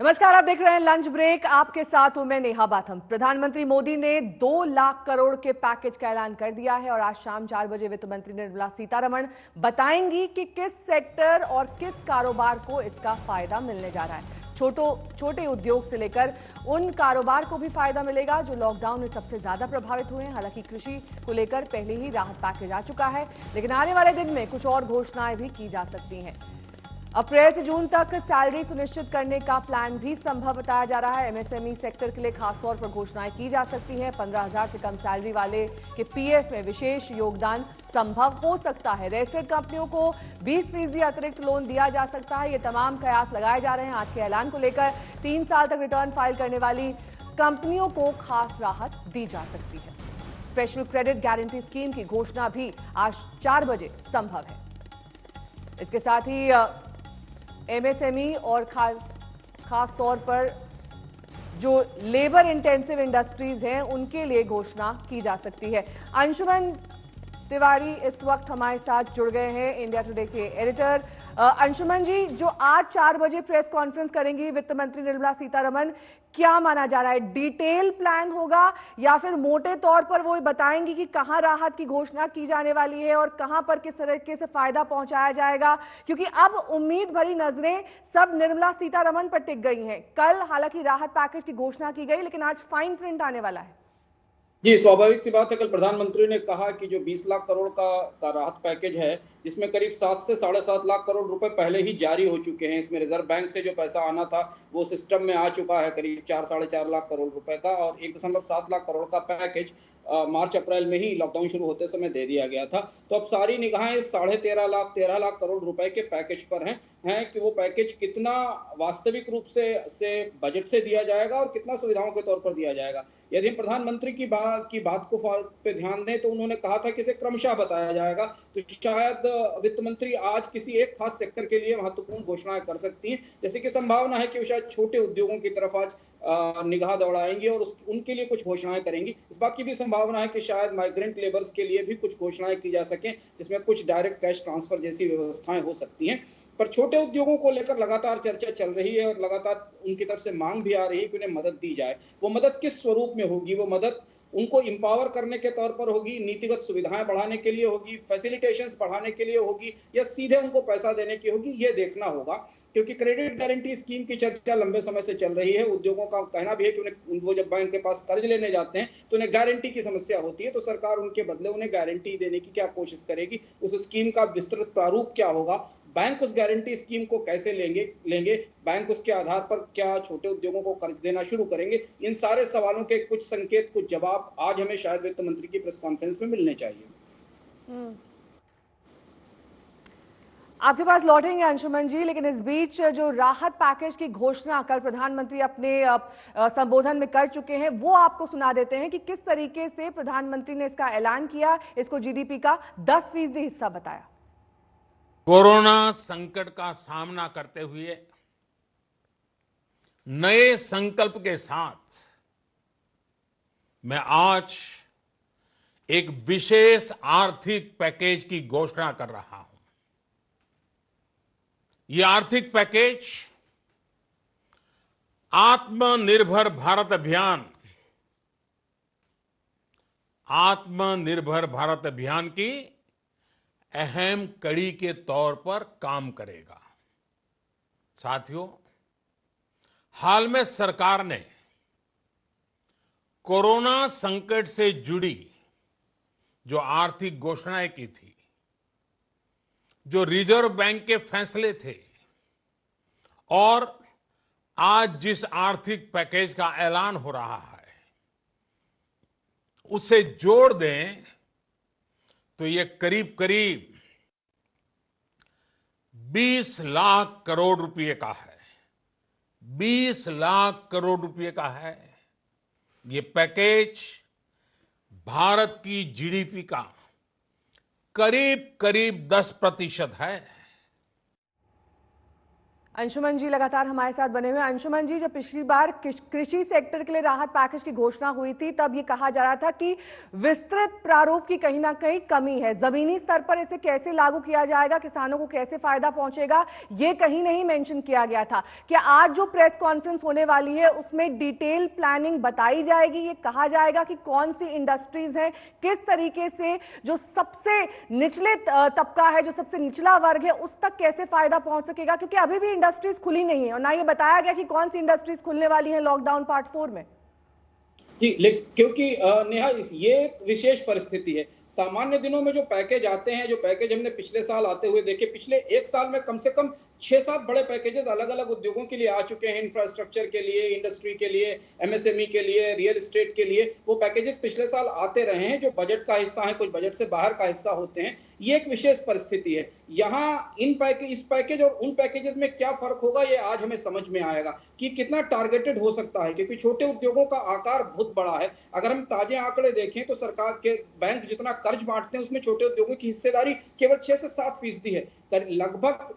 नमस्कार, आप देख रहे हैं लंच ब्रेक। आपके साथ हूं मैं नेहा बाथम। प्रधानमंत्री मोदी ने 2 लाख करोड़ के पैकेज का ऐलान कर दिया है और आज शाम 4 बजे वित्त मंत्री निर्मला सीतारमण बताएंगी कि किस सेक्टर और किस कारोबार को इसका फायदा मिलने जा रहा है। छोटे उद्योग से लेकर उन कारोबार को भी फायदा मिलेगा जो लॉकडाउन में सबसे ज्यादा प्रभावित हुए हैं। हालांकि कृषि को लेकर पहले ही राहत पैकेज आ चुका है, लेकिन आने वाले दिन में कुछ और घोषणाएं भी की जा सकती हैं। अप्रैल से जून तक सैलरी सुनिश्चित करने का प्लान भी संभव बताया जा रहा है। एमएसएमई सेक्टर के लिए खासतौर पर घोषणाएं की जा सकती हैं। 15,000 से कम सैलरी वाले के पीएफ में विशेष योगदान संभव हो सकता है। रजिस्टर्ड कंपनियों को 20% अतिरिक्त लोन दिया जा सकता है। ये तमाम कयास लगाए जा रहे हैं। आज के ऐलान को लेकर 3 साल तक रिटर्न फाइल करने वाली कंपनियों को खास राहत दी जा सकती है। स्पेशल क्रेडिट गारंटी स्कीम की घोषणा भी आज 4 बजे संभव है। इसके साथ ही एमएसएमई और खास तौर पर जो लेबर इंटेंसिव इंडस्ट्रीज हैं उनके लिए घोषणा की जा सकती है। अंशुमन तिवारी इस वक्त हमारे साथ जुड़ गए हैं, इंडिया टुडे के एडिटर। अंशुमन जी, जो आज 4 बजे प्रेस कॉन्फ्रेंस करेंगी वित्त मंत्री निर्मला सीतारमण, क्या माना जा रहा है? डिटेल प्लान होगा या फिर मोटे तौर पर वो बताएंगी कि कहां राहत की घोषणा की जाने वाली है और कहां पर किस तरीके से फायदा पहुंचाया जाएगा? क्योंकि अब उम्मीद भरी नजरें सब निर्मला सीतारमण पर टिक गई हैं। कल हालांकि राहत पैकेज की घोषणा की गई, लेकिन आज फाइन प्रिंट आने वाला है। जी, स्वाभाविक सी बात है। कल प्रधानमंत्री ने कहा कि जो 20 लाख करोड़ का राहत पैकेज है, जिसमें करीब 7 से 7.5 लाख करोड़ रुपए पहले ही जारी हो चुके हैं। इसमें रिजर्व बैंक से जो पैसा आना था वो सिस्टम में आ चुका है, करीब 4-4.5 लाख करोड़ रुपए का, और 1.7 लाख करोड़ का पैकेज मार्च अप्रैल में ही लॉकडाउन शुरू होते समय दे दिया गया था। तो अब सारी निगाहें 13.5 लाख करोड़ रुपए के पैकेज पर हैं कि वो पैकेज कितना वास्तविक रूप से बजट से दिया जाएगा और कितना सुविधाओं के तौर पर दिया जाएगा। यदि प्रधानमंत्री की बात को पे ध्यान दें तो उन्होंने कहा था कि इसे क्रमशः बताया जाएगा। तो शायद वित्त मंत्री आज किसी एक खास सेक्टर के लिए महत्वपूर्ण घोषणाएं कर सकती हैं। जैसे कि संभावना है कि वो शायद छोटे उद्योगों की तरफ आज निगाह दौड़ाएंगी और उनके लिए कुछ घोषणाएं करेंगी। इस बात की भी संभावना है कि शायद माइग्रेंट लेबर्स के लिए भी कुछ घोषणाएं की जा सकें, जिसमें कुछ डायरेक्ट कैश ट्रांसफर जैसी व्यवस्थाएं हो सकती हैं। पर छोटे उद्योगों को लेकर लगातार चर्चा चल रही है और लगातार उनकी तरफ से मांग भी आ रही है कि उन्हें मदद दी जाए। वो मदद किस स्वरूप में होगी? वो मदद उनको एम्पावर करने के तौर पर होगी, नीतिगत सुविधाएं बढ़ाने के लिए होगी, फैसिलिटेशंस बढ़ाने के लिए होगी, या सीधे उनको पैसा देने की होगी? ये देखना होगा, क्योंकि क्रेडिट गारंटी स्कीम की चर्चा लंबे समय से चल रही है। उद्योगों का कहना भी है कि उन्हें वो जब बैंक के पास कर्ज लेने जाते हैं तो उन्हें गारंटी की समस्या होती है। तो सरकार उनके बदले उन्हें गारंटी देने की क्या कोशिश करेगी, उस स्कीम का विस्तृत प्रारूप क्या होगा, बैंक उस गारंटी स्कीम को कैसे लेंगे, बैंक उसके आधार पर क्या छोटे उद्योगों को कर्ज देना शुरू करेंगे? इन सारे सवालों के कुछ संकेत, कुछ जवाब आज हमें शायद वित्त मंत्री की प्रेस कॉन्फ्रेंस में मिलने चाहिए। आपके पास लौटेंगे अंशुमन जी, लेकिन इस बीच जो राहत पैकेज की घोषणा कल प्रधानमंत्री अपने संबोधन में कर चुके हैं, वो आपको सुना देते हैं कि किस तरीके से प्रधानमंत्री ने इसका ऐलान किया। इसको जीडीपी का 10% हिस्सा बताया। कोरोना संकट का सामना करते हुए नए संकल्प के साथ मैं आज एक विशेष आर्थिक पैकेज की घोषणा कर रहा हूं। यह आर्थिक पैकेज आत्मनिर्भर भारत अभियान की अहम कड़ी के तौर पर काम करेगा। साथियों, हाल में सरकार ने कोरोना संकट से जुड़ी जो आर्थिक घोषणाएं की थी, जो रिजर्व बैंक के फैसले थे, और आज जिस आर्थिक पैकेज का ऐलान हो रहा है, उसे जोड़ दें तो ये करीब 20 लाख करोड़ रुपए का है। 20 लाख करोड़ रुपए का है। ये पैकेज भारत की जीडीपी का करीब 10% है। अंशुमन जी लगातार हमारे साथ बने हुए हैं। अंशुमन जी, जब पिछली बार कृषि सेक्टर के लिए राहत पैकेज की घोषणा हुई थी तब ये कहा जा रहा था कि विस्तृत प्रारूप की कहीं ना कहीं कमी है, जमीनी स्तर पर इसे कैसे लागू किया जाएगा, किसानों को कैसे फायदा पहुंचेगा, ये कहीं नहीं मेंशन किया गया था। क्या आज जो प्रेस कॉन्फ्रेंस होने वाली है उसमें डिटेल प्लानिंग बताई जाएगी? ये कहा जाएगा कि कौन सी इंडस्ट्रीज हैं, किस तरीके से जो सबसे निचले तबका है, जो सबसे निचला वर्ग है, उस तक कैसे फायदा पहुंच सकेगा? क्योंकि अभी भी इंडस्ट्रीज खुली नहीं है और ना ये बताया गया कि कौन सी इंडस्ट्रीज खुलने वाली है लॉकडाउन पार्ट 4 में। जी, क्योंकि नेहा ये विशेष परिस्थिति है। सामान्य दिनों में जो पैकेज आते हैं, जो पैकेज हमने पिछले साल आते हुए देखे, पिछले एक साल में कम से कम 6-7 बड़े पैकेजेस अलग अलग उद्योगों के लिए आ चुके हैं। इंफ्रास्ट्रक्चर के लिए, इंडस्ट्री के लिए, एमएसएमई के लिए, रियल एस्टेट के लिए वो पैकेजेस पिछले साल आते रहे हैं, जो बजट का हिस्सा है, कुछ बजट से बाहर का हिस्सा होते हैं। ये एक विशेष परिस्थिति है। यहाँ इस पैकेज और उन पैकेजेस में क्या फर्क होगा, ये आज हमें समझ में आएगा कि कितना टारगेटेड हो सकता है, क्योंकि छोटे उद्योगों का आकार बहुत बड़ा है। अगर हम ताजे आंकड़े देखें तो सरकार के बैंक जितना कर्ज बांटते हैं उसमें छोटे उद्योगों की हिस्सेदारी केवल 6 से 7% है। लगभग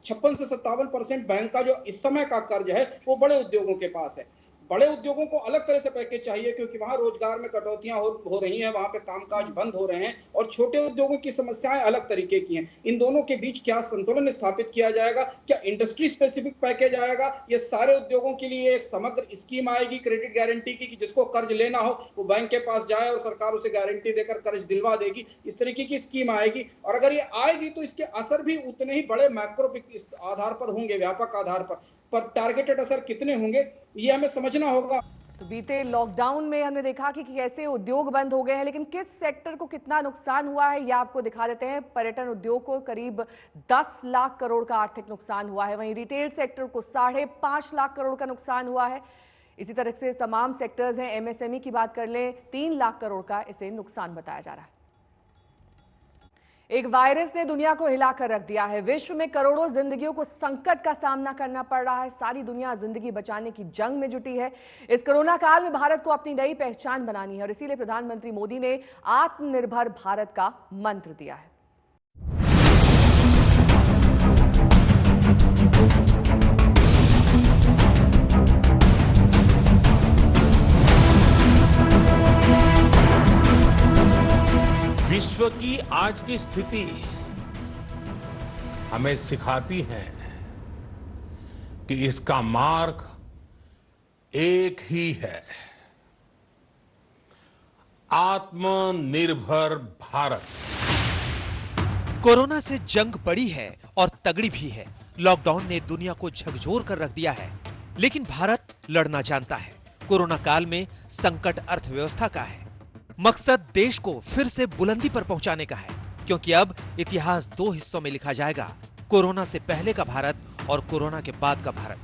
56 से 57% बैंक का जो इस समय का कर्ज है वो बड़े उद्योगों के पास है। बड़े उद्योगों को अलग तरह से पैकेज चाहिए, क्योंकि वहां रोजगार में कटौतियां हो रही हैं, वहां पे कामकाज बंद हो रहे हैं, और छोटे उद्योगों की समस्याएं अलग तरीके की हैं। इन दोनों के बीच क्या संतुलन स्थापित किया जाएगा? क्या इंडस्ट्री स्पेसिफिक पैकेज आएगा? ये सारे उद्योगों के लिए एक समग्र स्कीम आएगी क्रेडिट गारंटी की, कि जिसको कर्ज लेना हो वो बैंक के पास जाए और सरकार उसे गारंटी देकर कर्ज दिलवा देगी? इस तरीके की स्कीम आएगी। और अगर ये आएगी तो इसके असर भी उतने ही बड़े मैक्रो आधार पर होंगे, व्यापक आधार पर टारगेटेड असर कितने होंगे ये हमें समझना होगा। तो बीते लॉकडाउन में हमने देखा कि कैसे उद्योग बंद हो गए हैं, लेकिन किस सेक्टर को कितना नुकसान हुआ है ये आपको दिखा देते हैं। पर्यटन उद्योग को करीब 10 लाख करोड़ का आर्थिक नुकसान हुआ है, वहीं रिटेल सेक्टर को 5.5 लाख करोड़ का नुकसान हुआ है। इसी तरह से तमाम सेक्टर्स हैं, एमएसएमई की बात कर लें 3 लाख करोड़ का इसे नुकसान बताया जा रहा है। एक वायरस ने दुनिया को हिलाकर रख दिया है। विश्व में करोड़ों जिंदगियों को संकट का सामना करना पड़ रहा है। सारी दुनिया जिंदगी बचाने की जंग में जुटी है। इस कोरोना काल में भारत को अपनी नई पहचान बनानी है और इसीलिए प्रधानमंत्री मोदी ने आत्मनिर्भर भारत का मंत्र दिया है। विश्व की आज की स्थिति हमें सिखाती है कि इसका मार्ग एक ही है, आत्मनिर्भर भारत। कोरोना से जंग बड़ी है और तगड़ी भी है। लॉकडाउन ने दुनिया को झकझोर कर रख दिया है, लेकिन भारत लड़ना जानता है। कोरोना काल में संकट अर्थव्यवस्था का है, मकसद देश को फिर से बुलंदी पर पहुंचाने का है, क्योंकि अब इतिहास 2 हिस्सों में लिखा जाएगा, कोरोना से पहले का भारत और कोरोना के बाद का भारत।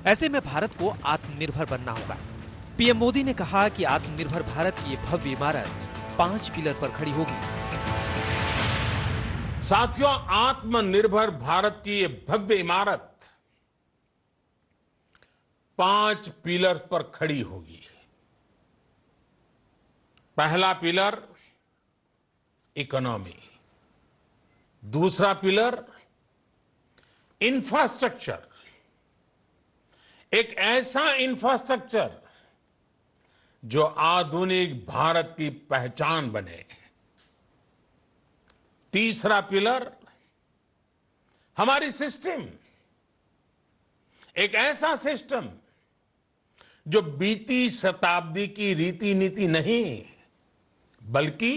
ऐसे में भारत को आत्मनिर्भर बनना होगा। पीएम मोदी ने कहा कि आत्मनिर्भर भारत की ये भव्य इमारत 5 पिलर पर खड़ी होगी। साथियों, आत्मनिर्भर भारत की ये भव्य इमारत 5 पिलर्स पर खड़ी होगी। पहला पिलर इकोनॉमी, दूसरा पिलर इंफ्रास्ट्रक्चर, एक ऐसा इंफ्रास्ट्रक्चर जो आधुनिक भारत की पहचान बने। तीसरा पिलर हमारी सिस्टम, एक ऐसा सिस्टम जो बीती शताब्दी की रीति नीति नहीं बल्कि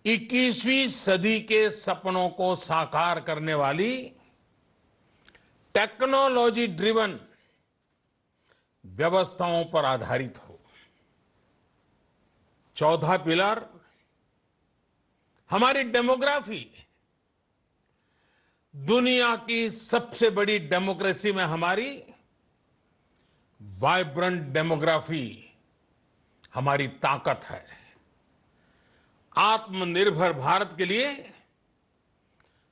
21वीं सदी के सपनों को साकार करने वाली टेक्नोलॉजी ड्रिवन व्यवस्थाओं पर आधारित हो। चौथा पिलर हमारी डेमोग्राफी, दुनिया की सबसे बड़ी डेमोक्रेसी में हमारी वाइब्रेंट डेमोग्राफी हमारी ताकत है। आत्मनिर्भर भारत के लिए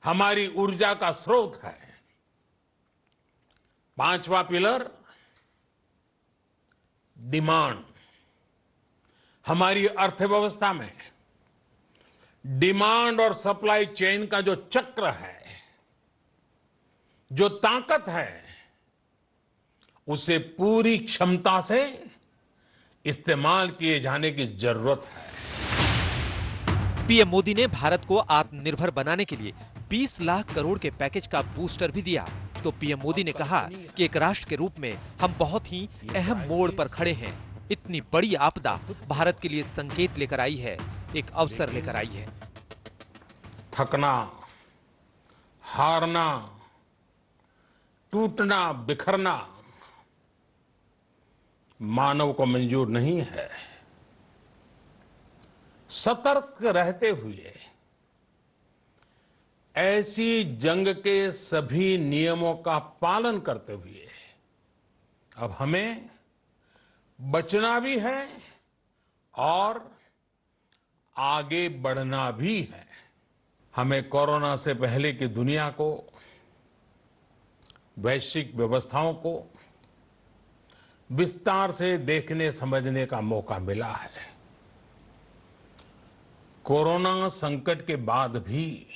हमारी ऊर्जा का स्रोत है। पांचवा पिलर डिमांड, हमारी अर्थव्यवस्था में डिमांड और सप्लाई चेन का जो चक्र है जो ताकत है उसे पूरी क्षमता से इस्तेमाल किए जाने की जरूरत है। पीएम मोदी ने भारत को आत्मनिर्भर बनाने के लिए 20 लाख करोड़ के पैकेज का बूस्टर भी दिया। तो पीएम मोदी ने कहा कि एक राष्ट्र के रूप में हम बहुत ही अहम मोड़ पर खड़े हैं। इतनी बड़ी आपदा भारत के लिए संकेत लेकर आई है, एक अवसर लेकर आई है। थकना, हारना, टूटना, बिखरना मानव को मंजूर नहीं है। सतर्क रहते हुए ऐसी जंग के सभी नियमों का पालन करते हुए अब हमें बचना भी है और आगे बढ़ना भी है। हमें कोरोना से पहले की दुनिया को, वैश्विक व्यवस्थाओं को विस्तार से देखने समझने का मौका मिला है। कोरोना संकट के बाद भी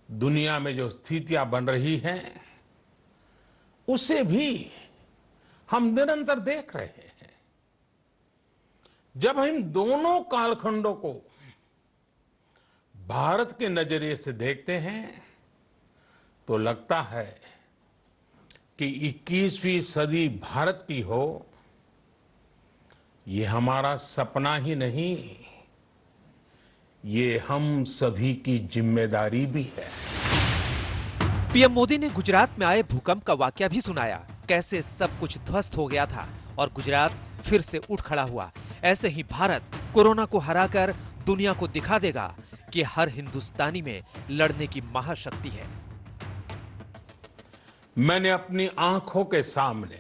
दुनिया में जो स्थितियां बन रही हैं, उसे भी हम निरंतर देख रहे हैं। जब हम दोनों कालखंडों को भारत के नजरिए से देखते हैं तो लगता है कि 21वीं सदी भारत की हो, ये हमारा सपना ही नहीं, ये हम सभी की जिम्मेदारी भी है। पीएम मोदी ने गुजरात में आए भूकंप का वाकया भी सुनाया, कैसे सब कुछ ध्वस्त हो गया था और गुजरात फिर से उठ खड़ा हुआ। ऐसे ही भारत कोरोना को हराकर दुनिया को दिखा देगा कि हर हिंदुस्तानी में लड़ने की महाशक्ति है। मैंने अपनी आंखों के सामने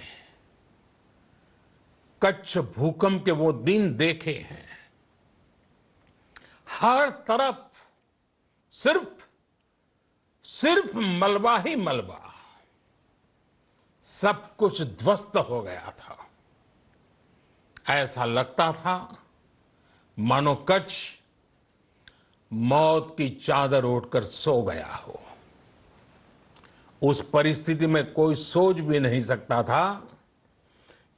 कच्छ भूकंप के वो दिन देखे हैं। हर तरफ सिर्फ मलबा ही मलबा, सब कुछ ध्वस्त हो गया था। ऐसा लगता था मानो कच्छ मौत की चादर ओढ़कर सो गया हो। उस परिस्थिति में कोई सोच भी नहीं सकता था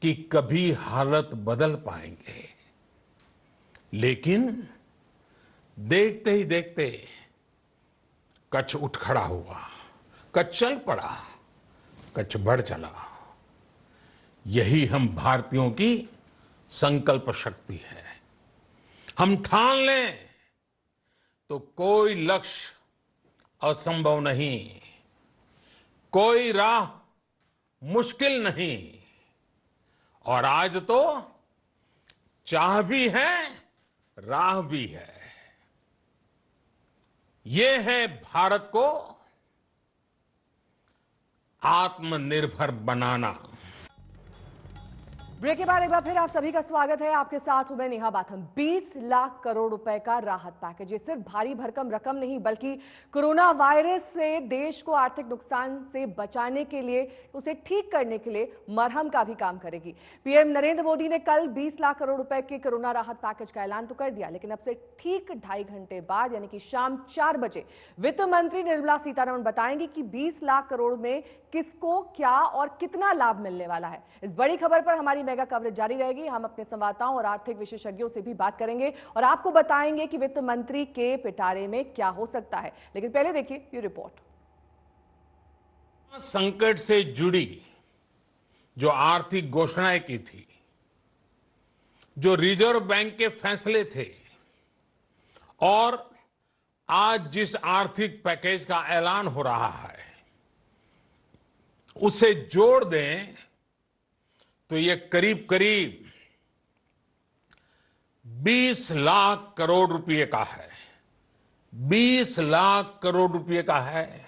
कि कभी हालत बदल पाएंगे, लेकिन देखते ही देखते कच्छ उठ खड़ा हुआ, कच्छ चल पड़ा, कच्छ बढ़ चला। यही हम भारतीयों की संकल्प शक्ति है। हम ठान लें तो कोई लक्ष्य असंभव नहीं, कोई राह मुश्किल नहीं। और आज तो चाह भी है, राह भी है। ये है भारत को आत्मनिर्भर बनाना। ब्रेक के बाद एक बार फिर आप सभी का स्वागत है। आपके साथ हूं मैं नेहा बाथम। 20 लाख करोड़ रुपए का राहत पैकेज, ये सिर्फ भारी भरकम रकम नहीं बल्कि कोरोना वायरस से देश को आर्थिक नुकसान से बचाने के लिए, उसे ठीक करने के लिए मरहम का भी काम करेगी। पीएम नरेंद्र मोदी ने कल 20 लाख करोड़ रुपए के कोरोना राहत पैकेज का ऐलान तो कर दिया, लेकिन अब से ठीक 2.5 घंटे बाद यानी कि शाम 4 बजे वित्त मंत्री निर्मला सीतारमण बताएंगी कि 20 लाख करोड़ में किसको क्या और कितना लाभ मिलने वाला है। इस बड़ी खबर पर हमारी मेगा कवरेज जारी रहेगी। हम अपने संवाददाताओं और आर्थिक विशेषज्ञों से भी बात करेंगे और आपको बताएंगे कि वित्त मंत्री के पिटारे में क्या हो सकता है। लेकिन पहले देखिए ये रिपोर्ट। संकट से जुड़ी जो आर्थिक घोषणाएं की थी, जो रिजर्व बैंक के फैसले थे और आज जिस आर्थिक पैकेज का ऐलान हो रहा है, उसे जोड़ दें तो ये करीब करीब 20 लाख करोड़ रुपए का है। 20 लाख करोड़ रुपए का है।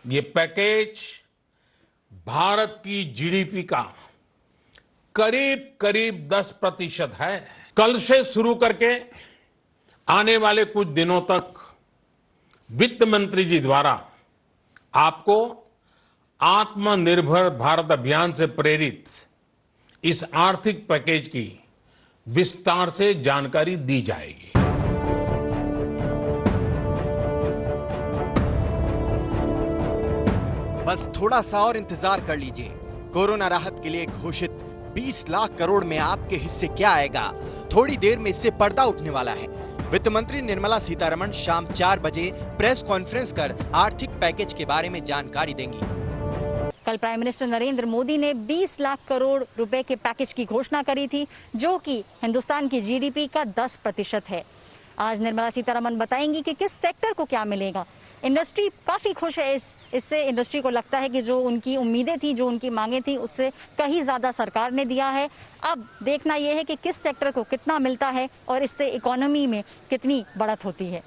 ये पैकेज भारत की जीडीपी का करीब करीब 10% है। कल से शुरू करके आने वाले कुछ दिनों तक वित्त मंत्री जी द्वारा आपको आत्मनिर्भर भारत अभियान से प्रेरित इस आर्थिक पैकेज की विस्तार से जानकारी दी जाएगी। बस थोड़ा सा और इंतजार कर लीजिए। कोरोना राहत के लिए घोषित 20 लाख करोड़ में आपके हिस्से क्या आएगा, थोड़ी देर में इससे पर्दा उठने वाला है। वित्त मंत्री निर्मला सीतारमण शाम 4 बजे प्रेस कॉन्फ्रेंस कर आर्थिक पैकेज के बारे में जानकारी देंगी। कल प्राइम मिनिस्टर नरेंद्र मोदी ने 20 लाख करोड़ रुपए के पैकेज की घोषणा करी थी, जो कि हिंदुस्तान की जीडीपी का 10% है। आज निर्मला सीतारमण बताएंगी कि किस सेक्टर को क्या मिलेगा। इंडस्ट्री काफी खुश है इससे। इंडस्ट्री को लगता है कि जो उनकी उम्मीदें थी, जो उनकी मांगे थी, उससे कहीं ज्यादा सरकार ने दिया है। अब देखना यह है कि किस सेक्टर को कितना मिलता है और इससे इकोनॉमी में कितनी बढ़त होती है।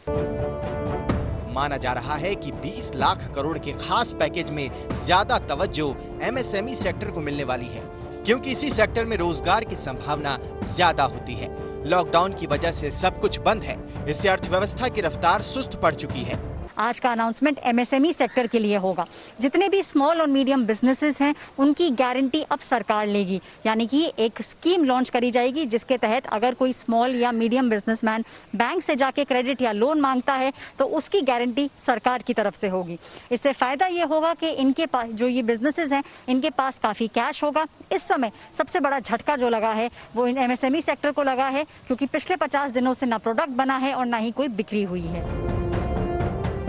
माना जा रहा है कि 20 लाख करोड़ के खास पैकेज में ज्यादा तवज्जो एमएसएमई सेक्टर को मिलने वाली है, क्योंकि इसी सेक्टर में रोजगार की संभावना ज्यादा होती है। लॉकडाउन की वजह से सब कुछ बंद है, इससे अर्थव्यवस्था की रफ्तार सुस्त पड़ चुकी है। आज का अनाउंसमेंट एमएसएमई सेक्टर के लिए होगा। जितने भी स्मॉल और मीडियम बिजनेसेस हैं, उनकी गारंटी अब सरकार लेगी। यानी कि एक स्कीम लॉन्च करी जाएगी, जिसके तहत अगर कोई स्मॉल या मीडियम बिजनेसमैन बैंक से जाके क्रेडिट या लोन मांगता है, तो उसकी गारंटी सरकार की तरफ से होगी। इससे फायदा ये होगा कि इनके पास जो ये बिजनेसेस हैं, इनके पास काफी कैश होगा। इस समय सबसे बड़ा झटका जो लगा है वो इन एमएसएमई सेक्टर को लगा है, क्योंकि पिछले 50 दिनों से ना प्रोडक्ट बना है और ना ही कोई बिक्री हुई है।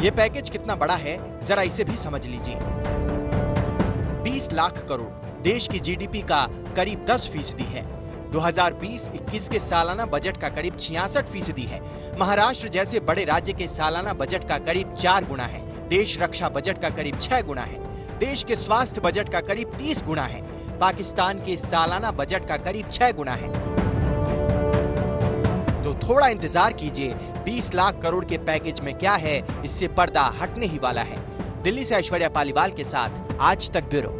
ये पैकेज कितना बड़ा है, जरा इसे भी समझ लीजिए। 20 लाख करोड़ देश की जीडीपी का करीब 10% है। 2020-21 के सालाना बजट का करीब 66% है। महाराष्ट्र जैसे बड़े राज्य के सालाना बजट का करीब 4 गुना है। देश रक्षा बजट का करीब 6 गुना है। देश के स्वास्थ्य बजट का करीब 30 गुना है। पाकिस्तान के सालाना बजट का करीब 6 गुना है। तो थोड़ा इंतजार कीजिए, 20 लाख करोड़ के पैकेज में क्या है, इससे पर्दा हटने ही वाला है। दिल्ली से ऐश्वर्या पालीवाल के साथ आज तक ब्यूरो।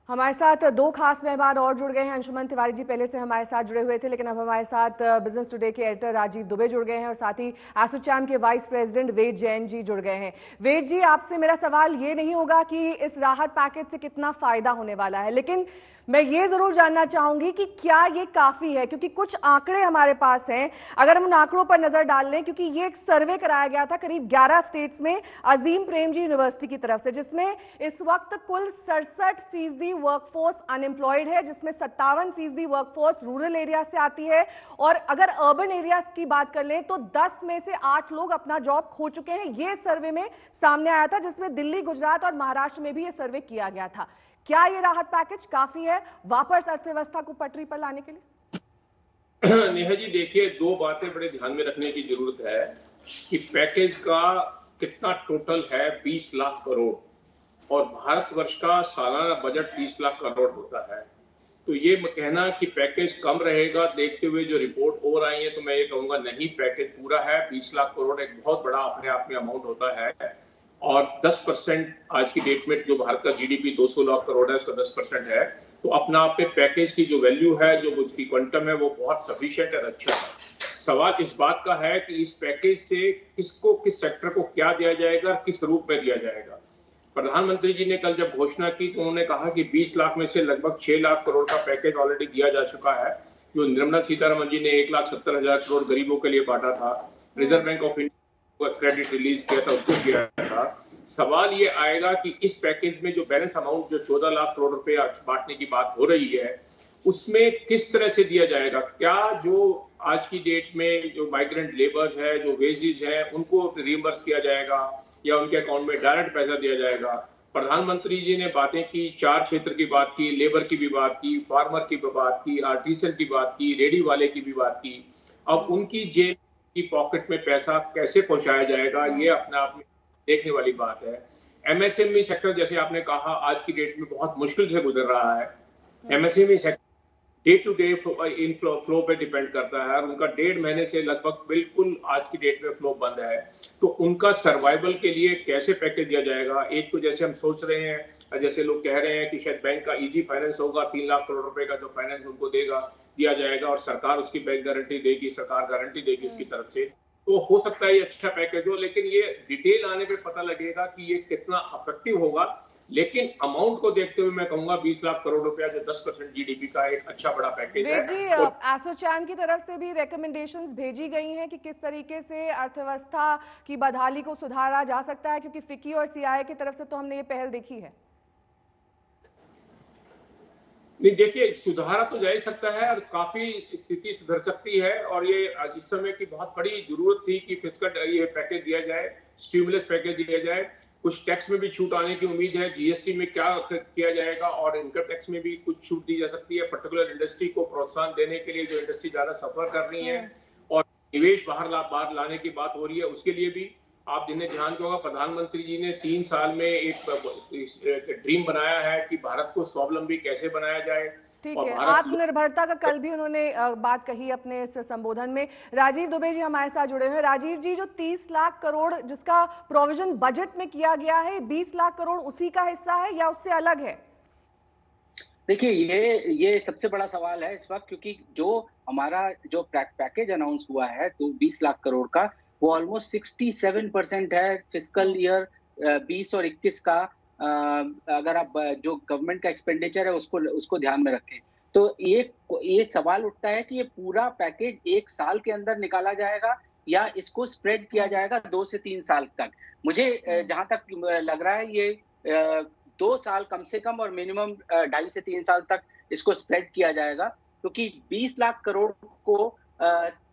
हमारे साथ 2 खास मेहमान और जुड़ गए हैं। अंशुमन तिवारी जी पहले से हमारे साथ जुड़े हुए थे, लेकिन अब हमारे साथ बिजनेस टुडे के एडिटर राजीव दुबे जुड़ गए हैं और साथ ही एसोचैम के वाइस प्रेसिडेंट वेद जैन जी जुड़ गए हैं। वेद जी, आपसे मेरा सवाल ये नहीं होगा कि इस राहत पैकेज से कितना फायदा होने वाला है, लेकिन मैं ये जरूर जानना चाहूंगी कि क्या ये काफी है, क्योंकि कुछ आंकड़े हमारे पास हैं। अगर हम उन आंकड़ों पर नजर डाल लें, क्योंकि ये एक सर्वे कराया गया था करीब 11 स्टेट्स में अजीम प्रेमजी यूनिवर्सिटी की तरफ से, जिसमें इस वक्त कुल 67% वर्कफोर्स अनएम्प्लॉयड है, जिसमें 57% वर्कफोर्स रूरल एरिया से आती है। और अगर अर्बन एरिया की बात कर लें तो 10 में से 8 लोग अपना जॉब खो चुके हैं। ये सर्वे में सामने आया था, जिसमें दिल्ली, गुजरात और महाराष्ट्र में भी ये सर्वे किया गया था। क्या ये राहत पैकेज काफी है वापस अर्थव्यवस्था को पटरी पर लाने के लिए? नेहा जी, देखिए, 2 बातें बड़े ध्यान में रखने की जरूरत है कि पैकेज का कितना टोटल है 20 लाख करोड़, और भारतवर्ष का सालाना बजट 20 लाख करोड़ होता है। तो ये कहना कि पैकेज कम रहेगा, देखते हुए जो रिपोर्ट और आई है, तो मैं ये कहूंगा नहीं, पैकेज पूरा है। 20 लाख करोड़ एक बहुत बड़ा अपने आप में अमाउंट होता है, और 10% आज की डेट में जो भारत का जीडीपी 200 लाख करोड़ है, उसका 10% है। तो अपना आप में पैकेज की जो वैल्यू है, जो उसकी क्वांटम है, वो बहुत सफिशिएंट और अच्छा है। सवाल इस बात का है कि इस पैकेज से किसको, किस सेक्टर को क्या दिया जाएगा, किस रूप में दिया जाएगा। प्रधानमंत्री जी ने कल जब घोषणा की तो उन्होंने कहा कि 20 लाख में से लगभग 6 लाख करोड़ का पैकेज ऑलरेडी दिया जा चुका है, जो निर्मला सीतारमण जी ने 1,70,000 करोड़ गरीबों के लिए बांटा था। Reserve bank of India credit release किया था, उसको किया था। सवाल ये आएगा कि इस पैकेज में जो बैलेंस अमाउंट जो 14 लाख करोड़ रुपए आज बांटने की बात हो रही है, उसमें किस तरह से दिया जाएगा। क्या जो आज की डेट में जो माइग्रेंट लेबर्स है, जो वेजेस है, उनको रिइंबर्स किया जाएगा या उनके अकाउंट में डायरेक्ट पैसा दिया जाएगा। प्रधानमंत्री जी ने बातें की, 4 क्षेत्र की बात की, लेबर की भी बात की, फार्मर की भी बात की, आर्टिसन की बात की, रेडी वाले की भी बात की। अब उनकी जेब की पॉकेट में पैसा कैसे पहुंचाया जाएगा, ये अपने आप में देखने वाली बात है। एमएसएमई सेक्टर, जैसे आपने कहा, आज की डेट में बहुत मुश्किल से गुजर रहा है। MSME sector day to day flow पे डिपेंड करता है, और उनका 1.5 महीने से लगभग बिल्कुल आज की डेट में फ्लो बंद है। तो उनका सर्वाइवल के लिए कैसे पैकेज दिया जाएगा। एक तो जैसे हम सोच रहे हैं, जैसे लोग कह रहे हैं कि शायद बैंक का इजी फाइनेंस होगा, 3 लाख करोड़ रुपए का जो फाइनेंस उनको दिया जाएगा, और सरकार उसकी बैंक गारंटी देगी, सरकार गारंटी देगी उसकी तरफ से। तो हो सकता है ये अच्छा पैकेज हो, लेकिन ये डिटेल आने पे पता लगेगा कि ये कितना इफेक्टिव होगा। लेकिन अमाउंट को देखते हुए मैं कहूंगा 20 लाख करोड़ रुपया जो 10% जीडीपी का एक अच्छा बड़ा पैकेज है। जी, एसोचैम की तरफ से भी रिकमेंडेशंस भेजी गई हैं कि किस तरीके से अर्थव्यवस्था की बदहाली को सुधारा जा सकता है, क्योंकि फिक्की और सीआईआई की तरफ से तो हमने ये पहल देखी है। नहीं, देखिए सुधारा तो जा ही सकता है और काफी स्थिति सुधर सकती है, और ये इस समय की बहुत बड़ी जरूरत थी कि फिस्कल ये पैकेज दिया जाए, स्टिमुलस पैकेज दिया जाए। कुछ टैक्स में भी छूट आने की उम्मीद है, जीएसटी में क्या किया जाएगा और इनकम टैक्स में भी कुछ छूट दी जा सकती है, पर्टिकुलर इंडस्ट्री को प्रोत्साहन देने के लिए जो इंडस्ट्री ज्यादा सफर कर रही है और निवेश बाहर लाने की बात हो रही है, उसके लिए भी आप जिन्हें ध्यान किया होगा प्रधानमंत्री जी ने 3 साल में एक ड्रीम बनाया है कि भारत को स्वावलंबी कैसे बनाया जाए। ठीक है, आत्मनिर्भरता का कल भी उन्होंने बात कही अपने इस संबोधन में। राजीव दुबे जी हमारे साथ जुड़े हुए हैं। राजीव जी, जो 30 लाख करोड़ जिसका प्रोविजन बजट में किया गया है, 20 लाख करोड़ उसी का हिस्सा है या उससे अलग है? देखिए, ये सबसे बड़ा सवाल है इस वक्त, क्योंकि जो हमारा जो पैकेज अनाउंस हुआ है तो 20 लाख करोड़ का, वो ऑलमोस्ट 67% है फिस्कल ईयर 20 और 21 का। अगर आप जो गवर्नमेंट का एक्सपेंडिचर है उसको ध्यान में रखें तो ये सवाल उठता है कि ये पूरा पैकेज एक साल के अंदर निकाला जाएगा या इसको स्प्रेड किया जाएगा 2 से 3 साल तक। मुझे जहां तक लग रहा है ये 2 साल कम से कम और मिनिमम 2.5 से 3 साल तक इसको स्प्रेड किया जाएगा, क्योंकि 20 लाख करोड़ को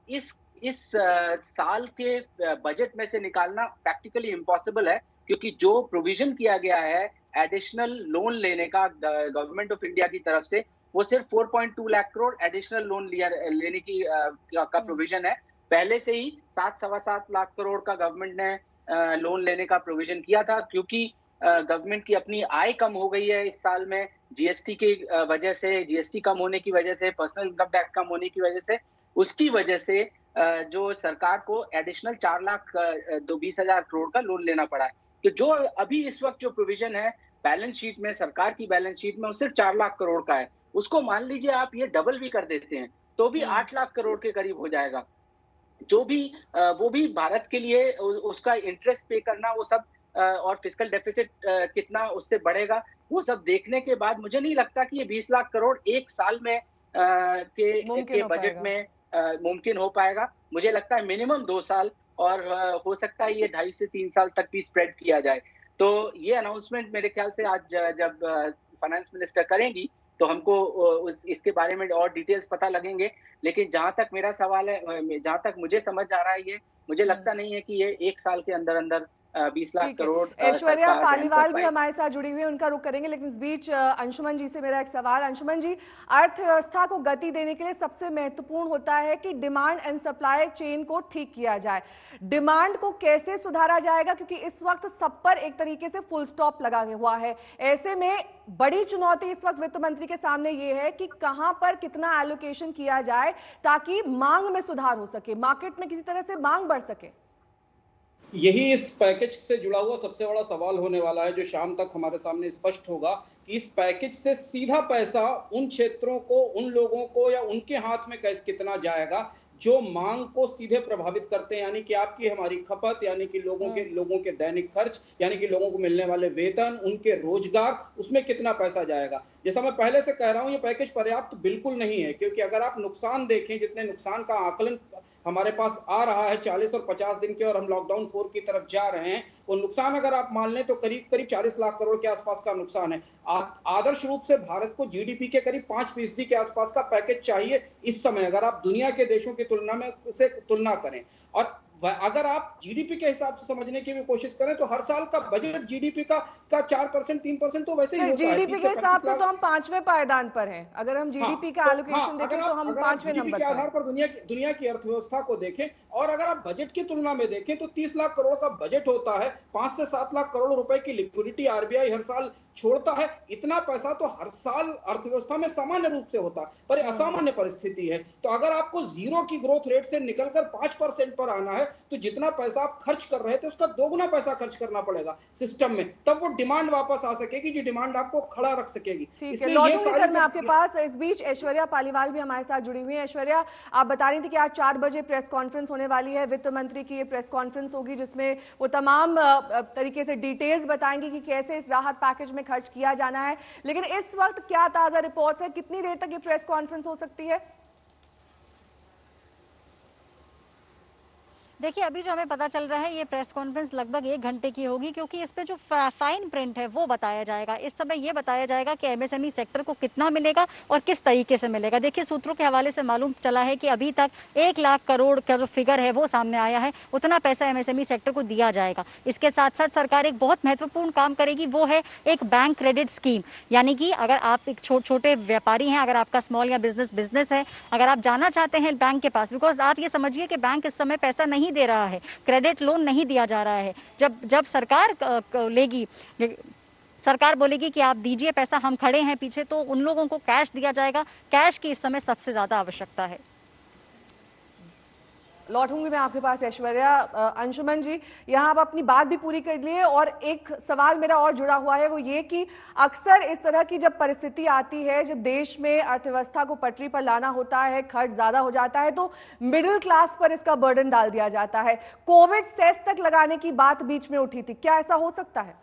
इस साल के बजट में से निकालना प्रैक्टिकली इम्पॉसिबल है, क्योंकि जो प्रोविजन किया गया है एडिशनल लोन लेने का गवर्नमेंट ऑफ इंडिया की तरफ से, वो सिर्फ 4.2 लाख करोड़ एडिशनल लोन लेने की का प्रोविजन है। पहले से ही 7-7.25 लाख करोड़ का गवर्नमेंट ने लोन लेने का प्रोविजन किया था, क्योंकि गवर्नमेंट की अपनी आय कम हो गई है इस साल में जीएसटी की वजह से, जीएसटी कम होने की वजह से, पर्सनल इनकम टैक्स कम होने की वजह से, उसकी वजह से जो सरकार को एडिशनल 4,20,000 करोड़ का लोन लेना पड़ा है। तो जो अभी इस वक्त जो प्रोविजन है बैलेंस शीट में, सरकार की बैलेंस शीट में, वो सिर्फ 4 लाख करोड़ का है। उसको मान लीजिए आप ये डबल भी कर देते हैं तो भी 8 लाख करोड़ के करीब हो जाएगा। जो भी वो भी भारत के लिए उसका इंटरेस्ट पे करना, वो सब और फिस्कल डेफिसिट कितना उससे बढ़ेगा, वो सब देखने के बाद मुझे नहीं लगता कि ये 20 लाख करोड़ एक साल में के बजट में मुमकिन हो पाएगा। मुझे लगता है मिनिमम 2 साल और हो सकता है ये 2.5 से 3 साल तक भी स्प्रेड किया जाए। तो ये अनाउंसमेंट मेरे ख्याल से आज जब फाइनेंस मिनिस्टर करेंगी तो हमको इसके बारे में और डिटेल्स पता लगेंगे। लेकिन जहां तक मेरा सवाल है, जहां तक मुझे समझ आ रहा है, ये मुझे लगता नहीं है कि ये एक साल के अंदर अंदर 20 लाख करोड़। ऐश्वर्या पालीवाल भी हमारे साथ जुड़ी हुई है, उनका रुख करेंगे, लेकिन इस बीच अंशुमन जी से मेरा एक सवाल। अंशुमन जी, अर्थव्यवस्था को गति देने के लिए सबसे महत्वपूर्ण होता है कि डिमांड एंड सप्लाई चेन को ठीक किया जाए। डिमांड को कैसे सुधारा जाएगा, क्योंकि इस वक्त सब पर एक तरीके से फुल स्टॉप लगा हुआ है। ऐसे में बड़ी चुनौती इस वक्त वित्त मंत्री के सामने ये है कि कहां पर कितना एलोकेशन किया जाए ताकि मांग में सुधार हो सके, मार्केट में किसी तरह से मांग बढ़ सके। यही इस पैकेज से जुड़ा हुआ सबसे बड़ा सवाल होने वाला है, जो शाम तक हमारे सामने स्पष्ट होगा कि इस पैकेज से सीधा पैसा उन क्षेत्रों को, उन लोगों को या उनके हाथ में कितना जाएगा जो मांग को सीधे प्रभावित करते हैं, यानी कि आपकी हमारी खपत, यानी कि लोगों के दैनिक खर्च, यानी कि लोगों को मिलने वाले वेतन, उनके रोजगार, उसमें कितना पैसा जाएगा। जैसा मैं पहले से कह रहा हूं, ये पैकेज पर्याप्त बिल्कुल नहीं है, क्योंकि अगर आप नुकसान देखें, जितने नुकसान का आकलन हमारे पास आ रहा है 40 और 50 दिन के, और हम लॉकडाउन 4 की तरफ जा रहे हैं, वो नुकसान अगर आप मान लें तो करीब 40 लाख करोड़ के आसपास का नुकसान है। आदर्श रूप से भारत को जीडीपी के करीब 5% के आसपास का पैकेज चाहिए इस समय, अगर आप दुनिया के देशों की तुलना करें। और अगर आप जीडीपी के हिसाब से समझने की भी कोशिश करें तो हर साल का बजट जीडीपी का 4%, 3% तो वैसे ही होता है। जीडीपी के हिसाब से तो हम 5वें पायदान पर हैं। अगर हम जीडीपी का एलोकेशन देखें तो हम 5वें नंबर के आधार पर दुनिया की अर्थव्यवस्था को देखें, और अगर आप बजट की तुलना में देखें तो 30 लाख करोड़ का बजट होता है, 5 से 7 लाख करोड़ रुपए की लिक्विडिटी आरबीआई हर साल छोड़ता है। इतना पैसा तो हर साल अर्थव्यवस्था में सामान्य रूप से होता है, पर असामान्य परिस्थिति है। तो अगर आपको 0 की ग्रोथ रेट से निकलकर 5% पर आना है तो जितना पैसा आप खर्च कर रहे थे उसका दोगुना पैसा खर्च करना पड़ेगा सिस्टम में, तब वो डिमांड वापस आ सकेगी, जो डिमांड आपको खड़ा रख सकेगी। ठीक है, लौटूंगी सर मैं आपके पास। इस बीच ऐश्वर्या पालीवाल भी हमारे साथ जुड़ी हुई है। ऐश्वर्या, आप बता रही थी कि आज 4 बजे प्रेस कॉन्फ्रेंस होने वाली है, वित्त मंत्री की ये प्रेस कॉन्फ्रेंस होगी जिसमें वो तमाम तरीके से डिटेल्स बताएंगे कि कैसे इस राहत पैकेज में खर्च किया जाना है। लेकिन इस वक्त क्या ताजा रिपोर्ट्स है, कितनी देर तक ये प्रेस कॉन्फ्रेंस हो सकती है? देखिए, अभी जो हमें पता चल रहा है ये प्रेस कॉन्फ्रेंस लगभग 1 घंटे की होगी, क्योंकि इस पे जो फाइन प्रिंट है वो बताया जाएगा। इस समय ये बताया जाएगा कि एमएसएमई सेक्टर को कितना मिलेगा और किस तरीके से मिलेगा। देखिए, सूत्रों के हवाले से मालूम चला है कि अभी तक 1 लाख करोड़ का जो फिगर है वो सामने आया है, उतना पैसा एमएसएमई सेक्टर को दिया जाएगा। इसके साथ साथ सरकार एक बहुत महत्वपूर्ण काम करेगी, वो है एक बैंक क्रेडिट स्कीम। यानी कि अगर आप एक छोटे व्यापारी हैं, अगर आपका स्मॉल या बिजनेस है, अगर आप जाना चाहते हैं बैंक के पास, बिकॉज आप ये समझिए कि बैंक इस समय पैसा नहीं दे रहा है, क्रेडिट लोन नहीं दिया जा रहा है। जब सरकार लेगी, सरकार बोलेगी कि आप दीजिए पैसा, हम खड़े हैं पीछे, तो उन लोगों को कैश दिया जाएगा। कैश की इस समय सबसे ज्यादा आवश्यकता है। लौटूंगी मैं आपके पास ऐश्वर्या। अंशुमन जी, यहाँ आप अपनी बात भी पूरी कर लिए, और एक सवाल मेरा और जुड़ा हुआ है, वो ये कि अक्सर इस तरह की जब परिस्थिति आती है, जब देश में अर्थव्यवस्था को पटरी पर लाना होता है, खर्च ज्यादा हो जाता है, तो मिडिल क्लास पर इसका बर्डन डाल दिया जाता है। कोविड सेस तक लगाने की बात बीच में उठी थी, क्या ऐसा हो सकता है?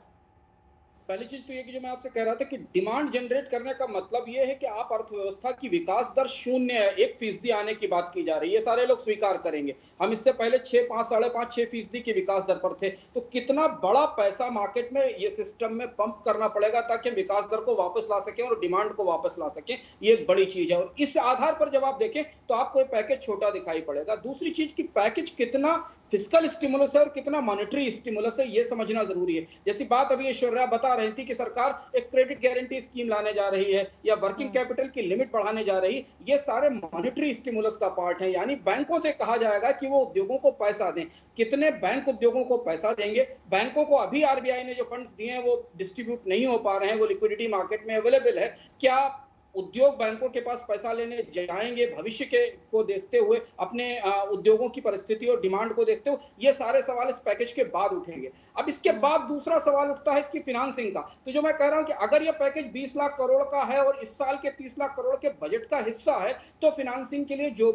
पहली चीज तो ये कि जो मैं आपसे कह रहा था कि डिमांड जनरेट करने का मतलब ये है कि आप अर्थव्यवस्था की विकास दर 0.1% आने की बात की जा रही है, ये सारे लोग स्वीकार करेंगे। हम इससे पहले 6, 5, 5.5, 6% की विकास दर पर थे। तो कितना बड़ा पैसा मार्केट में ये सिस्टम में पंप करना पड़ेगा ताकि हम विकास दर को वापस ला सकें और डिमांड को वापस ला सकें, ये एक बड़ी चीज है। और इस आधार पर जब आप देखें तो आपको ये पैकेज छोटा दिखाई पड़ेगा। दूसरी चीज की पैकेज कितना फिस्कल स्टिमुलस है और कितना मॉनेटरी स्टिमुलस है, ये समझना जरूरी है। जैसी बात अभी ऐश्वर्या बता रही थी कि सरकार एक क्रेडिट गारंटी स्कीम लाने जा रही है या वर्किंग कैपिटल की लिमिट बढ़ाने जा रही है, ये सारे मॉनेटरी स्टिमुलस का पार्ट है। यानी बैंकों से कहा जाएगा कि वो उद्योगों को पैसा दें। कितने बैंक उद्योगों को पैसा देंगे? बैंकों को अभी आरबीआई ने जो फंड्स दिए हैं वो डिस्ट्रीब्यूट नहीं हो पा रहे हैं, वो लिक्विडिटी मार्केट में अवेलेबल है। क्या उद्योग बैंकों के पास पैसा लेने जाएंगे भविष्य के को देखते हुए, अपने उद्योगों की परिस्थिति और डिमांड को देखते हुए? ये सारे सवाल इस पैकेज के बाद उठेंगे। अब इसके बाद दूसरा सवाल उठता है इसकी फिनांसिंग का। तो जो मैं कह रहा हूं कि अगर ये पैकेज 20 लाख करोड़ का है और इस साल के 30 लाख करोड़ के बजट का हिस्सा है, तो फिनांसिंग के लिए जो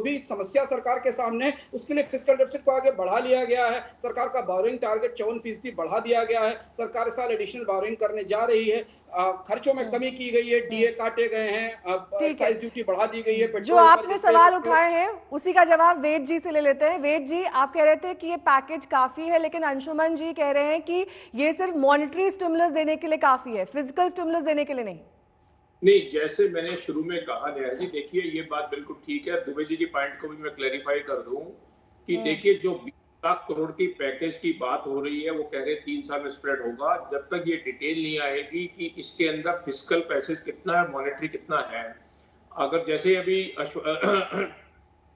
भी समस्या सरकार के सामने है, उसके लिए फिस्कल डेफिसिट को आगे बढ़ा लिया गया है। सरकार का बोरिंग टारगेट 54% बढ़ा दिया गया है। सरकार इस साल एडिशनल बोरिंग करने जा रही है। खर्चों में कमी की गई है, डीए काटे गए हैं, एक्साइज ड्यूटी बढ़ा दी गई है। जो आपने सवाल उठाए हैं उसी का जवाब वेद जी से ले लेते हैं। वेद जी, आप कह रहे थे कि ये पैकेज काफी है, लेकिन अंशुमन जी कह रहे हैं कि ये सिर्फ मॉनेटरी स्टिमुलस देने के लिए काफी है, फिजिकल स्टिमुलस देने के लिए नहीं। जैसे मैंने शुरू में कहा गया जी, देखिए ये बात बिल्कुल ठीक है। दुबे जी की पॉइंट को भी मैं क्लैरिफाई कर दूं कि देखिए जो 20 लाख करोड़ की पैकेज की बात हो रही है, वो कह रहे 3 साल में स्प्रेड होगा। जब तक ये डिटेल नहीं आएगी कि इसके अंदर फिस्कल पैसेज कितना है, मॉनेटरी कितना है। अगर जैसे अभी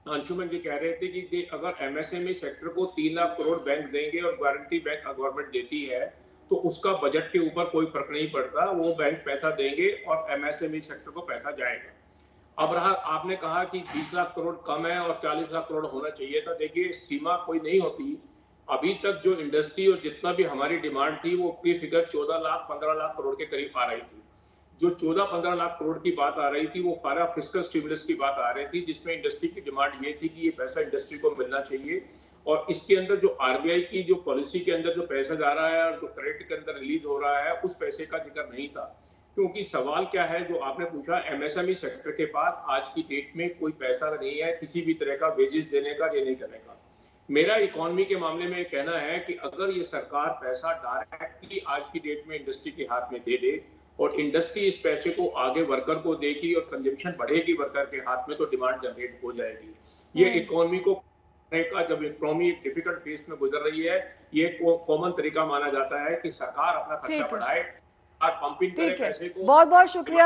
अंशुमन जी कह रहे थे कि अगर एमएसएमई सेक्टर को 3 लाख करोड़ बैंक देंगे और गारंटी बैंक गवर्नमेंट देती है, तो उसका बजट के ऊपर कोई फर्क नहीं पड़ता, वो बैंक पैसा देंगे और एमएसएमई सेक्टर को पैसा जाएगा। अब रहा, आपने कहा कि 20 लाख करोड़ कम है और 40 लाख करोड़ होना चाहिए था। देखिए, सीमा कोई नहीं होती। अभी तक जो इंडस्ट्री और जितना भी हमारी डिमांड थी, वो प्री फिगर 14 लाख 15 लाख करोड़ के करीब आ रही थी। जो 14-15 लाख करोड़ की बात आ रही थी, वो सारा फिस्कल स्टिमुलस की बात आ रही थी, जिसमें इंडस्ट्री की डिमांड ये थी कि ये पैसा इंडस्ट्री को मिलना चाहिए। और इसके अंदर जो आरबीआई की जो पॉलिसी के अंदर जो पैसा जा रहा है और जो क्रेडिट के अंदर रिलीज हो रहा है, उस पैसे का जिक्र नहीं था। क्योंकि सवाल क्या है जो आपने पूछा, एमएसएमई सेक्टर के पास आज की डेट में कोई पैसा नहीं है किसी भी तरह का वेजेस देने का, ये नहीं करने का। मेरा इकोनॉमी के मामले में कहना है कि अगर ये सरकार पैसा डायरेक्टली आज की डेट में इंडस्ट्री के हाथ में दे दे और इंडस्ट्री इस पैसे को आगे वर्कर को देगी और कंजम्पशन बढ़ेगी वर्कर के हाथ में, तो डिमांड जनरेट हो जाएगी। ये इकोनॉमी को का, जब इकोनॉमी एक डिफिकल्ट फेज में गुजर रही है, ये कॉमन तरीका माना जाता है कि सरकार अपना खर्चा बढ़ाए और पंपिंग करे पैसे को। बहुत बहुत शुक्रिया।